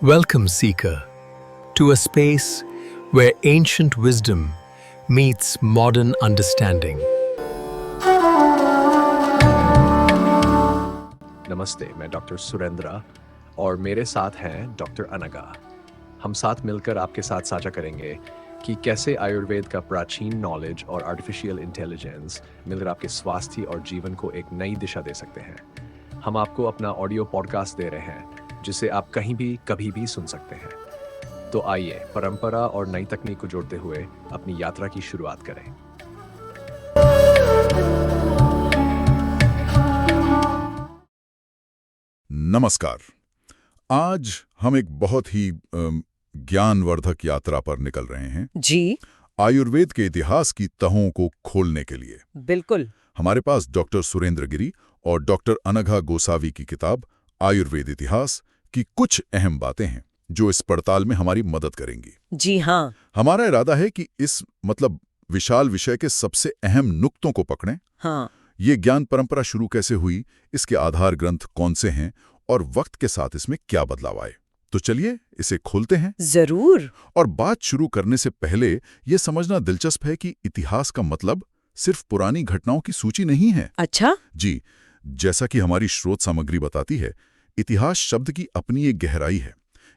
Welcome, Seeker, to a space where ancient wisdom meets modern understanding. नमस्ते, मैं doctor Surendra और मेरे साथ हैं डॉक्टर अनगा। हम साथ मिलकर आपके साथ साझा करेंगे कि कैसे आयुर्वेद का प्राचीन नॉलेज और आर्टिफिशियल इंटेलिजेंस मिलकर आपके स्वास्थ्य और जीवन को एक नई दिशा दे सकते हैं। हम आपको अपना ऑडियो पॉडकास्ट दे रहे हैं जिसे आप कहीं भी कभी भी सुन सकते हैं। तो आइए परंपरा और नई तकनीक को जोड़ते हुए अपनी यात्रा की शुरुआत करें। नमस्कार। आज हम एक बहुत ही ज्ञानवर्धक यात्रा पर निकल रहे हैं जी आयुर्वेद के इतिहास की तहों को खोलने के लिए। बिल्कुल। हमारे पास डॉक्टर सुरेंद्र गिरी और डॉक्टर अनघा गोसावी की किताब आयुर्वेद इतिहास की कुछ अहम बातें हैं जो इस पड़ताल में हमारी मदद करेंगी। जी हाँ। हमारा इरादा है कि इस विशाल विषय के सबसे अहम नुक्तों को पकड़ें। हाँ। ये ज्ञान परंपरा शुरू कैसे हुई, इसके आधार ग्रंथ कौन से हैं और वक्त के साथ इसमें क्या बदलाव आए। तो चलिए इसे खोलते हैं। जरूर। और बात शुरू करने से पहले यह समझना दिलचस्प है कि इतिहास का मतलब सिर्फ पुरानी घटनाओं की सूची नहीं है। अच्छा। जी, जैसा कि हमारी स्रोत सामग्री बताती है, इतिहास शब्द की अपनी एक गहराई है।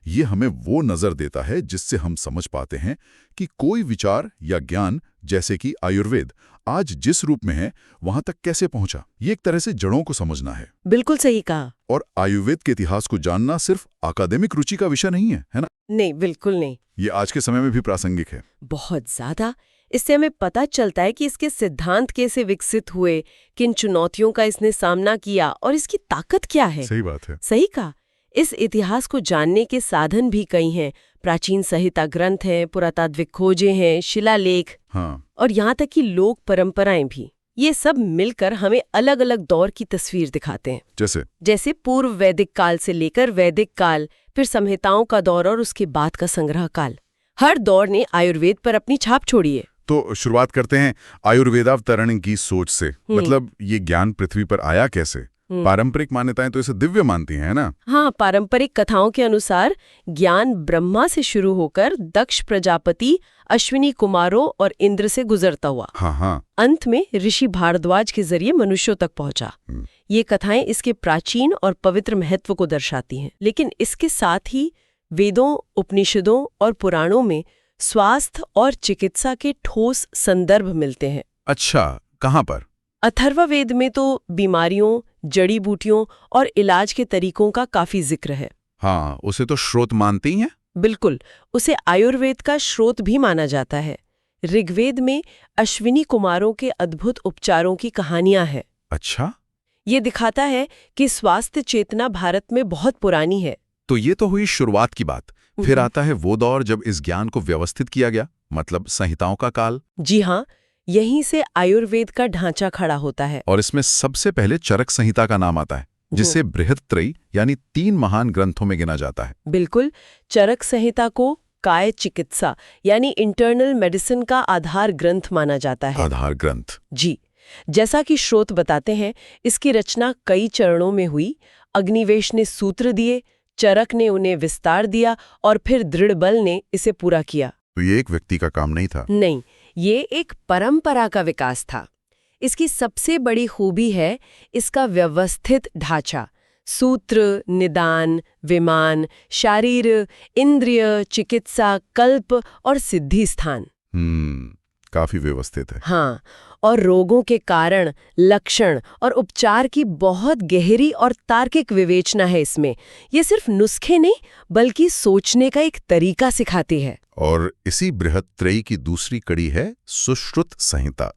ये हमें वो नजर देता है जिससे हम समझ पाते हैं कि कोई विचार या ज्ञान, जैसे कि आयुर्वेद, आज जिस रूप में है वहां तक कैसे पहुंचा। ये एक तरह से जड़ों को समझना है। बिल्कुल सही कहा। और आयुर्वेद के इतिहास को जानना सिर्फ अकादमिक रुचि का विषय नहीं है ना? नहीं, बिल्कुल नहीं। ये आज के समय में भी प्रासंगिक है। बहुत ज्यादा। इससे हमें पता चलता है कि इसके सिद्धांत कैसे विकसित हुए, किन चुनौतियों का इसने सामना किया और इसकी ताकत क्या है। सही बात है। सही कहा। इस इतिहास को जानने के साधन भी कई हैं। प्राचीन संहिता ग्रंथ हैं, पुरातात्विक खोजें हैं, शिलालेख, हाँ। और यहाँ तक कि लोक परंपराएं भी। ये सब मिलकर हमें अलग अलग दौर की तस्वीर दिखाते हैं। जैसे पूर्व वैदिक काल से लेकर वैदिक काल, फिर संहिताओं का दौर और उसके बाद का संग्रह काल। हर दौर ने आयुर्वेद पर अपनी छाप छोड़ी है। तो शुरुआत करते हैं आयुर्वेदावतरण की सोच से। मतलब ये ज्ञान पृथ्वी पर आया कैसे? पारंपरिक मान्यताएं तो इसे दिव्य मानती हैं ना? हाँ, पारंपरिक कथाओं के अनुसार ज्ञान ब्रह्मा से शुरू होकर दक्ष प्रजापति, अश्विनी कुमारों और इंद्र से गुजरता हुआ हाँ। अंत में ऋषि भारद्वाज के जरिए मनुष्यों तक पहुंचा। ये कथाएं इसके प्राचीन और पवित्र महत्व को दर्शाती हैं। लेकिन इसके साथ ही वेदों, उपनिषदों और पुराणों में स्वास्थ्य और चिकित्सा के ठोस संदर्भ मिलते हैं। अच्छा, कहाँ पर? अथर्ववेद में तो बीमारियों, जड़ी बूटियों और इलाज के तरीकों का काफी जिक्र है। हाँ, उसे तो स्रोत मानती हैं। बिल्कुल, उसे आयुर्वेद का स्रोत भी माना जाता है। ऋग्वेद में अश्विनी कुमारों के अद्भुत उपचारों की कहानियां हैं। अच्छा। ये दिखाता है कि स्वास्थ्य चेतना भारत में बहुत पुरानी है। तो ये तो हुई शुरुआत की बात। फिर आता है वो दौर जब इस ज्ञान को व्यवस्थित किया गया, मतलब संहिताओं का काल। जी हाँ, यहीं से आयुर्वेद का ढांचा खड़ा होता है। और इसमें सबसे पहले चरक संहिता का नाम आता है, जिसे बृहत्त्रयी यानी 3 महान ग्रंथों में गिना जाता है। बिल्कुल। चरक संहिता को काय चिकित्सा यानी इंटरनल मेडिसिन का आधार ग्रंथ माना जाता है। आधार ग्रंथ। जी। जैसा कि स्रोत बताते हैं, इसकी रचना कई चरणों में हुई। अग्निवेश ने सूत्र दिए, चरक ने उन्हें विस्तार दिया और फिर दृढ़बल ने इसे पूरा किया। तो ये एक व्यक्ति का काम नहीं था? नहीं, ये एक परंपरा का विकास था। इसकी सबसे बड़ी खूबी है इसका व्यवस्थित ढांचा। सूत्र, निदान, विमान, शारीर, इंद्रिय, चिकित्सा, कल्प और सिद्धि स्थान। काफी व्यवस्थित है। हाँ, और रोगों के कारण, लक्षण और उपचार की बहुत गहरी और तार्किक विवेचना है इसमें। ये सिर्फ नुस्खे नहीं, बल्कि सोचने का एक तरीका सिखाती है। और इसी बृहत्त्रयी की दूसरी कड़ी है सुश्रुत संहिता।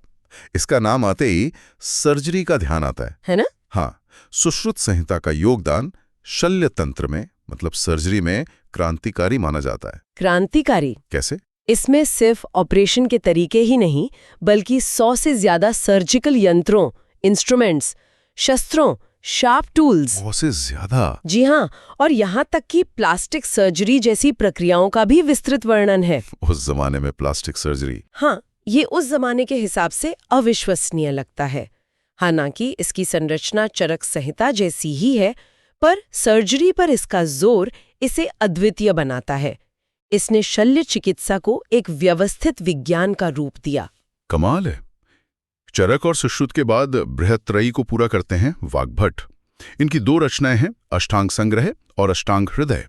इसका नाम आते ही सर्जरी का ध्यान आता है ना? हाँ, सुश्रुत संहिता का योगदान शल्य तंत्र में, मतलब सर्जरी में, क्रांतिकारी माना जाता है। क्रांतिकारी कैसे? इसमें सिर्फ ऑपरेशन के तरीके ही नहीं, बल्कि 100 से ज्यादा सर्जिकल यंत्रों, इंस्ट्रूमेंट्स, शस्त्रों, शार्प टूल्स। बहुत से ज्यादा। जी हाँ, और यहाँ तक कि प्लास्टिक सर्जरी जैसी प्रक्रियाओं का भी विस्तृत वर्णन है। उस जमाने में प्लास्टिक सर्जरी? हाँ, ये उस जमाने के हिसाब से अविश्वसनीय लगता है। हालांकि इसकी संरचना चरक संहिता जैसी ही है, पर सर्जरी पर इसका जोर इसे अद्वितीय बनाता है। इसने शल्य चिकित्सा को एक व्यवस्थित विज्ञान का रूप दिया। कमाल है। चरक और सुश्रुत के बाद बृहत्त्रयी को पूरा करते हैं वाग्भट। इनकी 2 रचनाएं हैं, अष्टांग संग्रह और अष्टांग हृदय।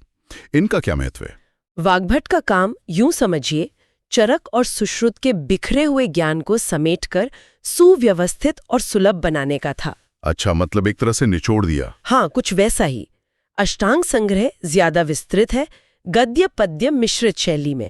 इनका क्या महत्व है? वाग्भट का काम यूं समझिए, चरक और सुश्रुत के बिखरे हुए ज्ञान को समेटकर सुव्यवस्थित और सुलभ बनाने का था। अच्छा, मतलब एक तरह से निचोड़ दिया। हाँ, कुछ वैसा ही। अष्टांग संग्रह ज्यादा विस्तृत है, गद्य पद्य मिश्रित शैली में।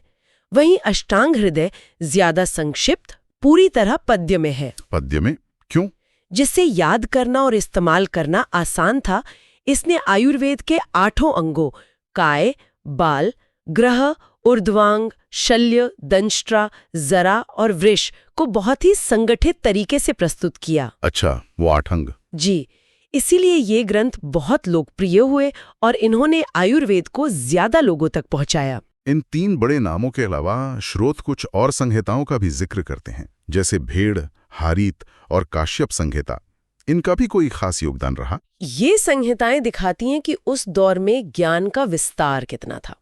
वहीं अष्टांग हृदय ज्यादा संक्षिप्त, पूरी तरह पद्य में है। पद्य में क्यों? जिससे याद करना और इस्तेमाल करना आसान था, इसने आयुर्वेद के 8 अंगों काय, बाल, ग्रह, ऊर्ध्वांग, शल्य, दंष्ट्रा, जरा और वृष को बहुत ही संगठित तरीके से प्रस्तुत किया। अच्छा, वो 8 अंग। जी, इसीलिए ये ग्रंथ बहुत लोकप्रिय हुए और इन्होंने आयुर्वेद को ज्यादा लोगों तक पहुंचाया। इन 3 बड़े नामों के अलावा श्रोत कुछ और संहिताओं का भी जिक्र करते हैं, जैसे भेड़, हारीत और काश्यप संहिता। इनका भी कोई खास योगदान रहा? ये संहिताएं दिखाती हैं कि उस दौर में ज्ञान का विस्तार कितना था।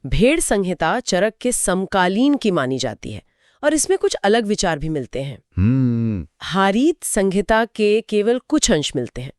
भेड़ संहिता चरक के समकालीन की मानी जाती है और इसमें कुछ अलग विचार भी मिलते हैं। हारीत संहिता के केवल कुछ अंश मिलते हैं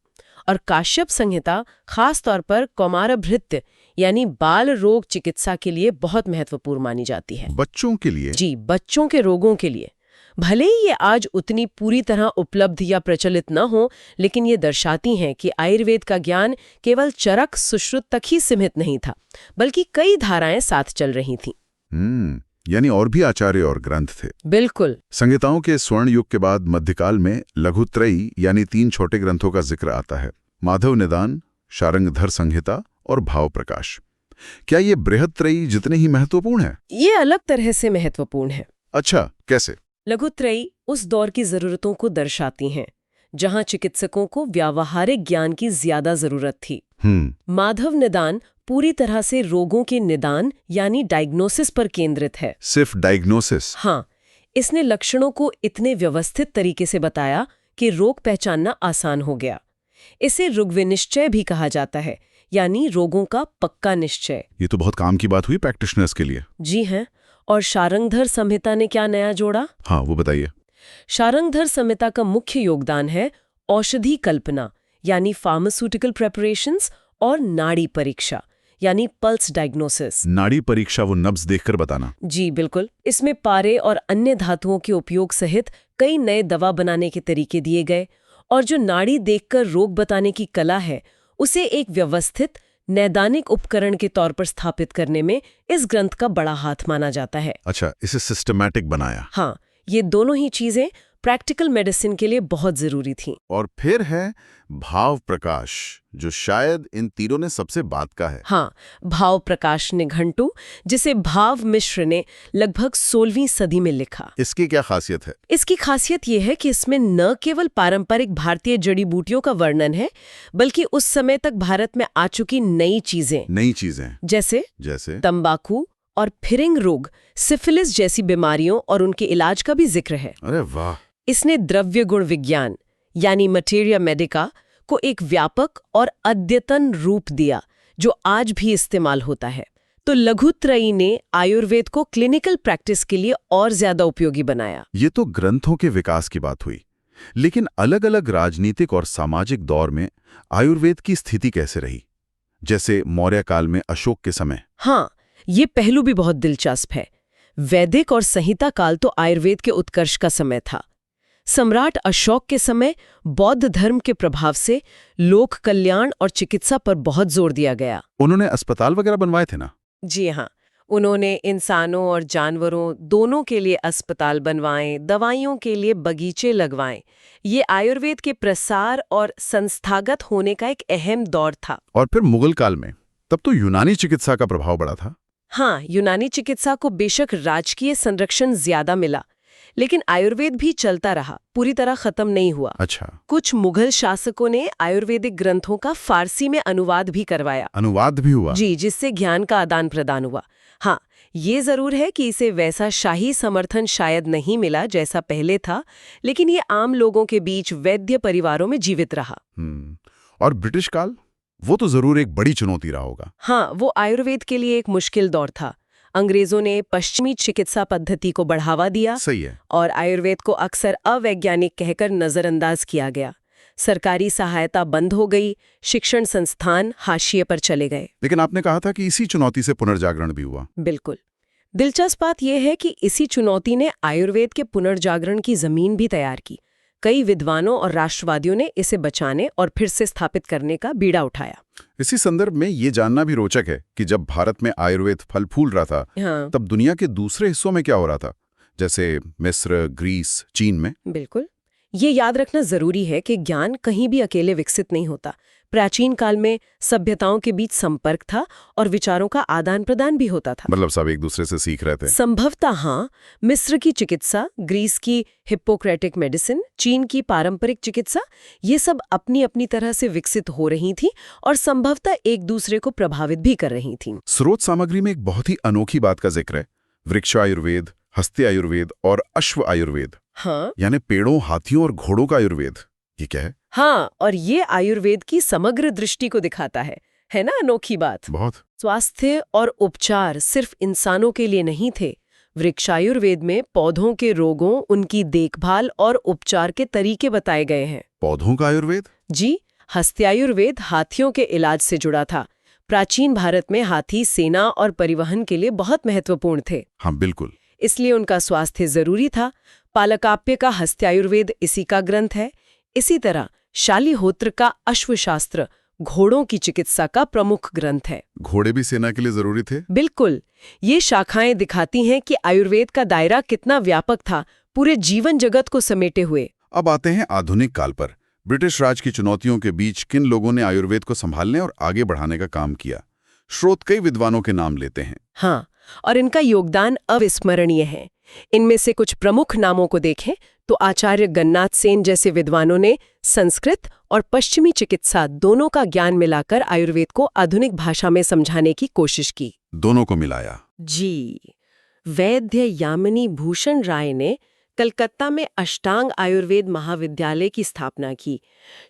और काश्यप संहिता खास तौर पर कौमारभृत्य यानी बाल रोग चिकित्सा के लिए बहुत महत्वपूर्ण मानी जाती है। बच्चों के लिए? जी, बच्चों के रोगों के लिए। भले ही ये आज उतनी पूरी तरह उपलब्ध या प्रचलित न हो, लेकिन ये दर्शाती हैं कि आयुर्वेद का ज्ञान केवल चरक सुश्रुत तक ही सीमित नहीं था, बल्कि कई धाराएं साथ चल रही थीं। यानी और भी आचार्य और ग्रंथ थे। बिल्कुल। संहिताओं के स्वर्ण युग के बाद मध्यकाल में लघुत्रयी यानी 3 छोटे ग्रंथों का जिक्र आता है, माधव निदान, शारंगधर संहिता और भाव प्रकाश। क्या ये बृहत्त्रयी जितने ही महत्वपूर्ण है? ये अलग तरह से महत्वपूर्ण है। अच्छा, कैसे? लघुत्रयी उस दौर की जरूरतों को दर्शाती हैं, जहां चिकित्सकों को व्यावहारिक ज्ञान की ज्यादा जरूरत थी। माधव निदान पूरी तरह से रोगों के निदान यानी डायग्नोसिस पर केंद्रित है। सिर्फ डायग्नोसिस? हाँ, इसने लक्षणों को इतने व्यवस्थित तरीके से बताया कि रोग पहचानना आसान हो गया। इसे ऋग्विनिश्चय भी कहा जाता है, यानी रोगों का पक्का निश्चय। ये तो बहुत काम की बात हुई प्रैक्टिशनर्स के लिए। जी हैं। और शारंगधर संहिता ने क्या नया जोड़ा? हाँ, वो बताइए। शारंगधर संहिता का मुख्य योगदान है औषधि कल्पना यानी फार्मास्यूटिकल प्रेपरेशंस और नाड़ी परीक्षा यानी पल्स डायग्नोसिस। नाड़ी परीक्षा, वो नब्ज देखकर बताना? जी बिल्कुल। इसमें पारे और अन्य धातुओं के उपयोग सहित कई नए दवा बनाने के तरीके दिए गए और जो नाड़ी देखकर रोग बताने की कला है, उसे एक व्यवस्थित नैदानिक उपकरण के तौर पर स्थापित करने में इस ग्रंथ का बड़ा हाथ माना जाता है। अच्छा, इसे सिस्टमैटिक बनाया। हाँ, ये दोनों ही चीजें प्रैक्टिकल मेडिसिन के लिए बहुत जरूरी थी। और फिर है भाव प्रकाश, जो शायद इन तीनों ने सबसे बात का है। हाँ, भाव प्रकाश निघंटु, जिसे भाव मिश्र ने लगभग 16वीं सदी में लिखा। इसकी क्या खासियत है? इसकी खासियत यह है कि इसमें न केवल पारंपरिक भारतीय जड़ी बूटियों का वर्णन है, बल्कि उस समय तक भारत में आ चुकी नई चीजें जैसे तंबाकू और फिरिंग रोग, सिफिलिस जैसी बीमारियों और उनके इलाज का भी जिक्र है। अरे वाह! इसने द्रव्य गुण विज्ञान यानी मटेरिया मेडिका को एक व्यापक और अद्यतन रूप दिया, जो आज भी इस्तेमाल होता है। तो लघुत्रयी ने आयुर्वेद को क्लिनिकल प्रैक्टिस के लिए और ज्यादा उपयोगी बनाया। ये तो ग्रंथों के विकास की बात हुई, लेकिन अलग-अलग राजनीतिक और सामाजिक दौर में आयुर्वेद की स्थिति कैसे रही? जैसे मौर्य काल में अशोक के समय। हाँ, ये पहलू भी बहुत दिलचस्प है। वैदिक और संहिता काल तो आयुर्वेद के उत्कर्ष का समय था। सम्राट अशोक के समय बौद्ध धर्म के प्रभाव से लोक कल्याण और चिकित्सा पर बहुत जोर दिया गया। उन्होंने अस्पताल वगैरह बनवाए थे ना? जी हाँ, उन्होंने इंसानों और जानवरों दोनों के लिए अस्पताल बनवाए, दवाइयों के लिए बगीचे लगवाए। ये आयुर्वेद के प्रसार और संस्थागत होने का एक अहम दौर था। और फिर मुगल काल में, तब तो यूनानी चिकित्सा का प्रभाव बड़ा था। हाँ, यूनानी चिकित्सा को बेशक राजकीय संरक्षण ज्यादा मिला, लेकिन आयुर्वेद भी चलता रहा, पूरी तरह खत्म नहीं हुआ। अच्छा। कुछ मुगल शासकों ने आयुर्वेदिक ग्रंथों का फारसी में अनुवाद भी करवाया। अनुवाद भी हुआ? जी, जिससे ज्ञान का आदान प्रदान हुआ। हाँ, ये जरूर है कि इसे वैसा शाही समर्थन शायद नहीं मिला जैसा पहले था, लेकिन ये आम लोगों के बीच वैद्य परिवारों में जीवित रहा। और ब्रिटिश काल? वो तो जरूर एक बड़ी चुनौती रहा होगा। हाँ, वो आयुर्वेद के लिए एक मुश्किल दौर था। अंग्रेजों ने पश्चिमी चिकित्सा पद्धति को बढ़ावा दिया सही है। और आयुर्वेद को अक्सर अवैज्ञानिक कहकर नजरअंदाज किया गया। सरकारी सहायता बंद हो गई, शिक्षण संस्थान हाशिए पर चले गए। लेकिन आपने कहा था कि इसी चुनौती से पुनर्जागरण भी हुआ। बिल्कुल। दिलचस्प बात यह है कि इसी चुनौती ने आयुर्वेद के पुनर्जागरण की जमीन भी तैयार की। कई विद्वानों और राष्ट्रवादियों ने इसे बचाने और फिर से स्थापित करने का बीड़ा उठाया। इसी संदर्भ में ये जानना भी रोचक है कि जब भारत में आयुर्वेद फल फूल रहा था, हाँ, तब दुनिया के दूसरे हिस्सों में क्या हो रहा था, जैसे मिस्र, ग्रीस, चीन में? बिल्कुल। ये याद रखना जरूरी है कि ज्ञान कहीं भी अकेले विकसित नहीं होता। प्राचीन काल में सभ्यताओं के बीच संपर्क था और विचारों का आदान प्रदान भी होता था। मतलब सब एक दूसरे से सीख रहे थे। संभवतः हाँ। मिस्र की चिकित्सा, ग्रीस की हिप्पोक्रेटिक मेडिसिन, चीन की पारंपरिक चिकित्सा, ये सब अपनी अपनी तरह से विकसित हो रही थी और संभवतः एक दूसरे को प्रभावित भी कर रही थी। स्रोत सामग्री में एक बहुत ही अनोखी बात का जिक्र है, वृक्ष आयुर्वेद, हस्ती आयुर्वेद और अश्व आयुर्वेद। हाँ, यानी पेड़ों, हाथियों और घोड़ों का आयुर्वेद। ये क्या है? हाँ, और ये आयुर्वेद की समग्र दृष्टि को दिखाता है ना अनोखी बात। बहुत। स्वास्थ्य और उपचार सिर्फ इंसानों के लिए नहीं थे। वृक्षायुर्वेद में पौधों के रोगों, उनकी देखभाल और उपचार के तरीके बताए गए हैं। पौधों का आयुर्वेद? जी, हस्त्यायुर्वेद हाथियों के इलाज से जुड़ा था। प्राचीन भारत में हाथी सेना और परिवहन के लिए बहुत महत्वपूर्ण थे। हाँ, बिल्कुल। इसलिए उनका स्वास्थ्य जरूरी था। पालकाप्य का हस्त्यायुर्वेद इसी का ग्रंथ है। इसी तरह शालिहोत्र का अश्वशास्त्र घोड़ों की चिकित्सा का प्रमुख ग्रंथ है। घोड़े भी सेना के लिए जरूरी थे? बिल्कुल। ये शाखाएं दिखाती हैं कि आयुर्वेद का दायरा कितना व्यापक था, पूरे जीवन जगत को समेटे हुए। अब आते हैं आधुनिक काल पर। ब्रिटिश राज की चुनौतियों के बीच किन लोगों ने आयुर्वेद को संभालने और आगे बढ़ाने का काम किया? स्रोत कई विद्वानों के नाम लेते हैं। हाँ, और इनका योगदान अविस्मरणीय है। इनमें से कुछ प्रमुख नामों को देखें तो आचार्य गन्नाथ सेन जैसे विद्वानों ने संस्कृत और पश्चिमी चिकित्सा दोनों का ज्ञान मिलाकर आयुर्वेद को आधुनिक भाषा में समझाने की कोशिश की। दोनों को मिलाया? जी। वैद्य यामिनी भूषण राय ने कलकत्ता में अष्टांग आयुर्वेद महाविद्यालय की स्थापना की।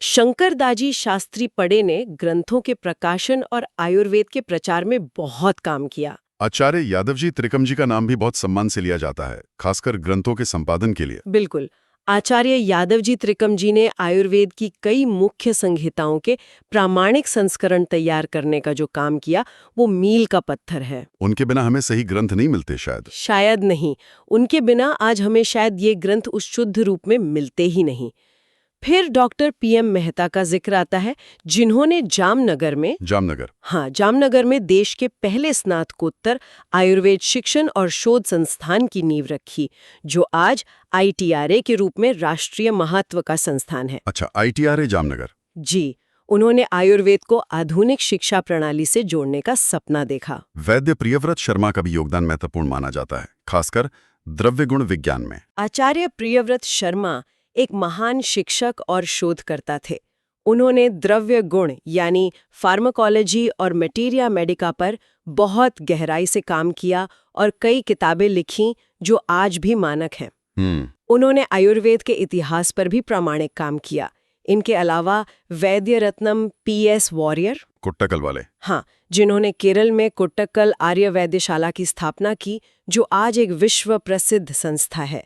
शंकरदाजी शास्त्री पड़े ने ग्रंथों के प्रकाशन और आयुर्वेद के प्रचार में बहुत काम किया। आचार्य यादव जी त्रिकम जी का नाम भी बहुत सम्मान से लिया जाता है, खासकर ग्रंथों के संपादन के लिए। बिल्कुल। आचार्य यादव जी त्रिकम जी ने आयुर्वेद की कई मुख्य संहिताओं के प्रामाणिक संस्करण तैयार करने का जो काम किया, वो मील का पत्थर है। उनके बिना हमें सही ग्रंथ नहीं मिलते शायद नहीं। उनके बिना आज हमें शायद ये ग्रंथ उस शुद्ध रूप में मिलते ही नहीं। फिर डॉक्टर पीएम मेहता का जिक्र आता है, जिन्होंने जामनगर में देश के पहले स्नातकोत्तर आयुर्वेद शिक्षण और शोध संस्थान की नींव रखी, जो आज ITRA के रूप में राष्ट्रीय महत्व का संस्थान है। अच्छा, ITRA जामनगर। जी, उन्होंने आयुर्वेद को आधुनिक शिक्षा प्रणाली से जोड़ने का सपना देखा। वैद्य प्रियव्रत शर्मा का भी योगदान महत्वपूर्ण माना जाता है, खासकर द्रव्य गुण विज्ञान में। आचार्य प्रियव्रत शर्मा एक महान शिक्षक और शोधकर्ता थे। उन्होंने द्रव्य गुण यानी फार्माकोलॉजी और मटेरिया मेडिका पर बहुत गहराई से काम किया और कई किताबें लिखीं जो आज भी मानक हैं। उन्होंने आयुर्वेद के इतिहास पर भी प्रामाणिक काम किया। इनके अलावा वैद्य रत्नम PS वॉरियर, कुट्टकल वाले, हाँ, जिन्होंने केरल में कुट्टकल आर्य वैद्यशाला की स्थापना की, जो आज एक विश्व प्रसिद्ध संस्था है।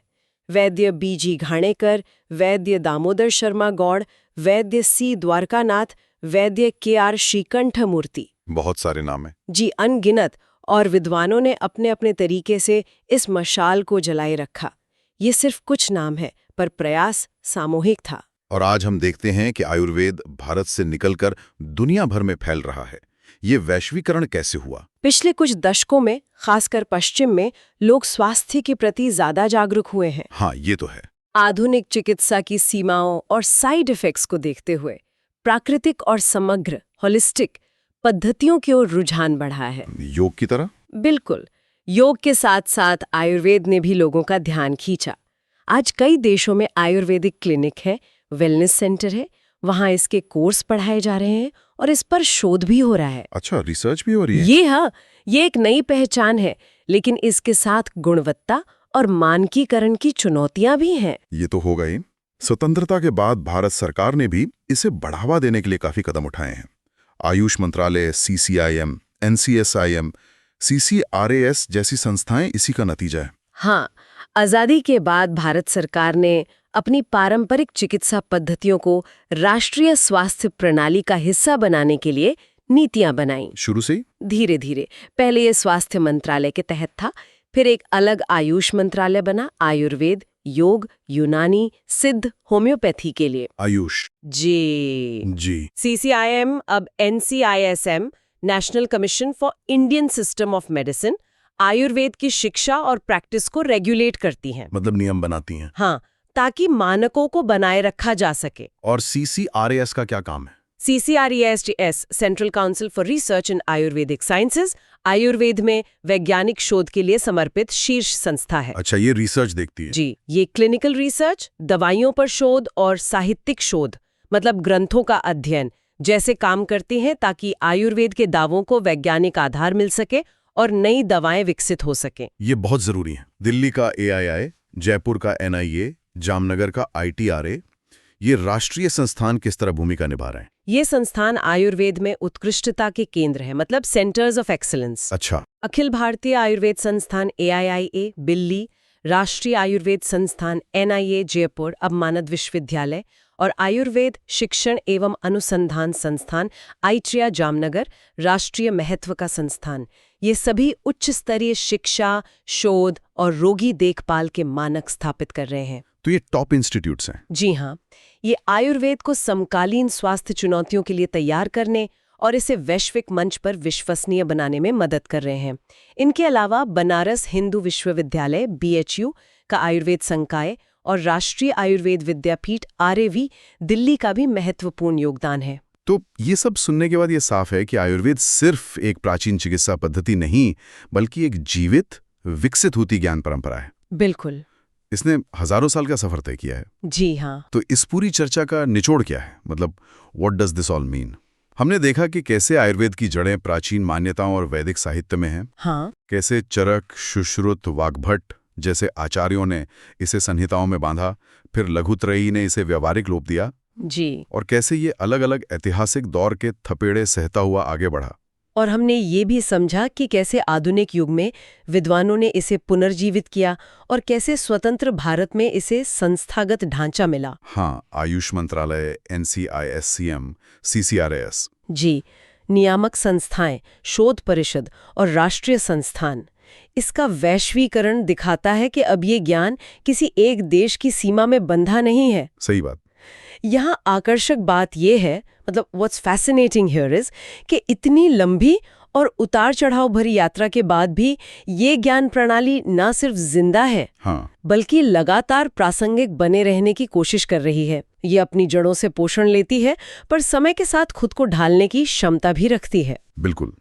वैद्य BG घाणेकर, वैद्य दामोदर शर्मा गौड़, वैद्य C द्वारकानाथ, वैद्य KR श्रीकंठ मूर्ति। बहुत सारे नाम हैं। जी, अनगिनत। और विद्वानों ने अपने अपने तरीके से इस मशाल को जलाए रखा। ये सिर्फ कुछ नाम है, पर प्रयास सामूहिक था। और आज हम देखते हैं कि आयुर्वेद भारत से निकलकर दुनिया भर में फैल रहा है। ये वैश्वीकरण कैसे हुआ? पिछले कुछ दशकों में, खासकर पश्चिम में, लोग स्वास्थ्य के प्रति ज्यादा जागरूक हुए हैं। हाँ, ये तो है। आधुनिक चिकित्सा की सीमाओं और साइड इफेक्ट्स को देखते हुए प्राकृतिक और समग्र होलिस्टिक पद्धतियों की ओर रुझान बढ़ा है। योग की तरह? बिल्कुल। योग के साथ साथ आयुर्वेद ने भी लोगों का ध्यान खींचा। आज कई देशों में आयुर्वेदिक क्लिनिक है, वेलनेस सेंटर है, वहाँ इसके कोर्स पढ़ाए जा रहे हैं और इस पर शोध भी हो रहा है। अच्छा, रिसर्च भी हो रही है? ये एक नई पहचान है, लेकिन इसके साथ गुणवत्ता और मानकीकरण की चुनौतियां भी हैं। ये तो होगा ही। स्वतंत्रता के बाद भारत सरकार ने भी इसे बढ़ावा देने के लिए काफी कदम उठाए हैं। आयुष मंत्रालय, CCIM, NCSIM, CCRAS जैसी संस्थाएं इसी का नतीजा है। हाँ, आजादी के बाद भारत सरकार ने अपनी पारंपरिक चिकित्सा पद्धतियों को राष्ट्रीय स्वास्थ्य प्रणाली का हिस्सा बनाने के लिए नीतियां बनाई। शुरू से ही? धीरे धीरे। पहले ये स्वास्थ्य मंत्रालय के तहत था, फिर एक अलग आयुष मंत्रालय बना, आयुर्वेद, योग, यूनानी, सिद्ध, होम्योपैथी के लिए। आयुष जी। जी। CCIM अब NCISM, national commission for Indian system of medicine, Ayurveda की शिक्षा और प्रैक्टिस को रेगुलेट करती हैं। मतलब नियम बनाती हैं। हाँ, ताकि मानकों को बनाए रखा जा सके। और CCRAS का क्या काम है? CCRAS, central council for research in Ayurvedic sciences, Ayurveda में वैज्ञानिक शोध के लिए समर्पित शीर्ष संस्था है। अच्छा, ये रिसर्च देखती है। जी, ये क्लिनिकल रिसर्च, दवाइयों पर शोध और साहित्यिक शोध, मतलब ग्रंथों का अध्ययन जैसे काम करती हैं, ताकि आयुर्वेद के दावों को वैज्ञानिक आधार मिल सके और नई दवाएं विकसित हो सके। ये बहुत जरूरी है। दिल्ली का AII, जयपुर का NIA, जामनगर का ITRA, ये राष्ट्रीय संस्थान किस तरह भूमिका निभा रहे हैं? ये संस्थान आयुर्वेद में उत्कृष्टता के केंद्र है, मतलब सेंटर्स ऑफ एक्सीलेंस। अच्छा। अखिल भारतीय आयुर्वेद संस्थान AIIA दिल्ली, राष्ट्रीय आयुर्वेद संस्थान NIA जयपुर, अब मानद विश्वविद्यालय, और आयुर्वेद शिक्षण एवं अनुसंधान संस्थान ITRIA जामनगर, राष्ट्रीय महत्व का संस्थान, ये सभी उच्च स्तरीय शिक्षा, शोध और रोगी देखभाल के मानक स्थापित कर रहे हैं। तो ये टॉप इंस्टीट्यूट्स हैं। जी हाँ, ये आयुर्वेद को समकालीन स्वास्थ्य चुनौतियों के लिए तैयार करने और इसे वैश्विक मंच पर विश्वसनीय बनाने में मदद कर रहे हैं। इनके अलावा बनारस हिंदू विश्वविद्यालय BHU का आयुर्वेद संकाय और राष्ट्रीय आयुर्वेद विद्यापीठ RAV दिल्ली का भी महत्वपूर्ण योगदान है। तो ये सब सुनने के बाद ये साफ है कि आयुर्वेद सिर्फ एक प्राचीन चिकित्सा पद्धति नहीं, बल्कि एक जीवित, विकसित होती ज्ञान परंपरा है। बिल्कुल। इसने हजारों साल का सफर तय किया है। जी हाँ। तो इस पूरी चर्चा का निचोड़ क्या है? मतलब what does this all mean? हमने देखा कि कैसे आयुर्वेद की जड़ें प्राचीन मान्यताओं और वैदिक साहित्य में हैं। हाँ। कैसे चरक, सुश्रुत, वाग्भट जैसे आचार्यों ने इसे संहिताओं में बांधा, फिर लघुत्रयी ने इसे व्यावहारिक रूप दिया। जी। और कैसे ये अलग अलग ऐतिहासिक दौर के थपेड़े सहता हुआ आगे बढ़ा। और हमने ये भी समझा कि कैसे आधुनिक युग में विद्वानों ने इसे पुनर्जीवित किया और कैसे स्वतंत्र भारत में इसे संस्थागत ढांचा मिला। हाँ, आयुष मंत्रालय, NCISCM, CCRAS। जी, नियामक संस्थाएं, शोध परिषद और राष्ट्रीय संस्थान। इसका वैश्वीकरण दिखाता है कि अब ये ज्ञान किसी एक देश की सीमा में बंधा नहीं है। सही बात। यहाँ आकर्षक बात यह है, मतलब व्हाट्स फैसिनेटिंग हियर इज, कि इतनी लंबी और उतार चढ़ाव भरी यात्रा के बाद भी ये ज्ञान प्रणाली न सिर्फ जिंदा है, हाँ, बल्कि लगातार प्रासंगिक बने रहने की कोशिश कर रही है। ये अपनी जड़ों से पोषण लेती है, पर समय के साथ खुद को ढालने की क्षमता भी रखती है। बिल्कुल।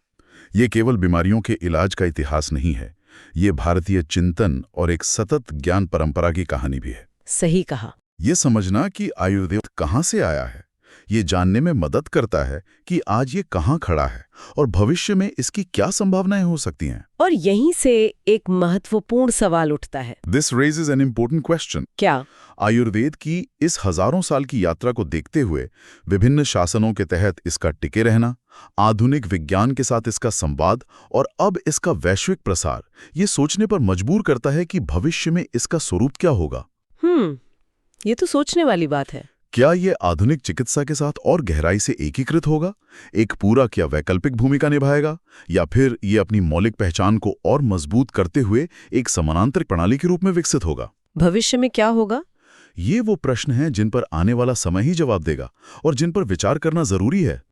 ये केवल बीमारियों के इलाज का इतिहास नहीं है, ये भारतीय चिंतन और एक सतत ज्ञान परंपरा की कहानी भी है। सही कहा। ये समझना कि आयुर्वेद कहाँ से आया है, ये जानने में मदद करता है कि आज ये कहाँ खड़ा है और भविष्य में इसकी क्या संभावनाएं हो सकती हैं। और यहीं से एक महत्वपूर्ण सवाल उठता है। This raises an important question. क्या? आयुर्वेद की इस हजारों साल की यात्रा को देखते हुए विभिन्न शासनों के तहत इसका टिके रहना, आधुनिक विज्ञान के साथ इसका संवाद और अब इसका वैश्विक प्रसार, ये सोचने पर मजबूर करता है कि भविष्य में इसका स्वरूप क्या होगा। ये तो सोचने वाली बात है। क्या ये आधुनिक चिकित्सा के साथ और गहराई से एकीकृत होगा, एक पूरक या वैकल्पिक भूमिका निभाएगा, या फिर ये अपनी मौलिक पहचान को और मजबूत करते हुए एक समानांतर प्रणाली के रूप में विकसित होगा? भविष्य में क्या होगा? ये वो प्रश्न हैं जिन पर आने वाला समय ही जवाब देगा और जिन पर विचार करना जरूरी है।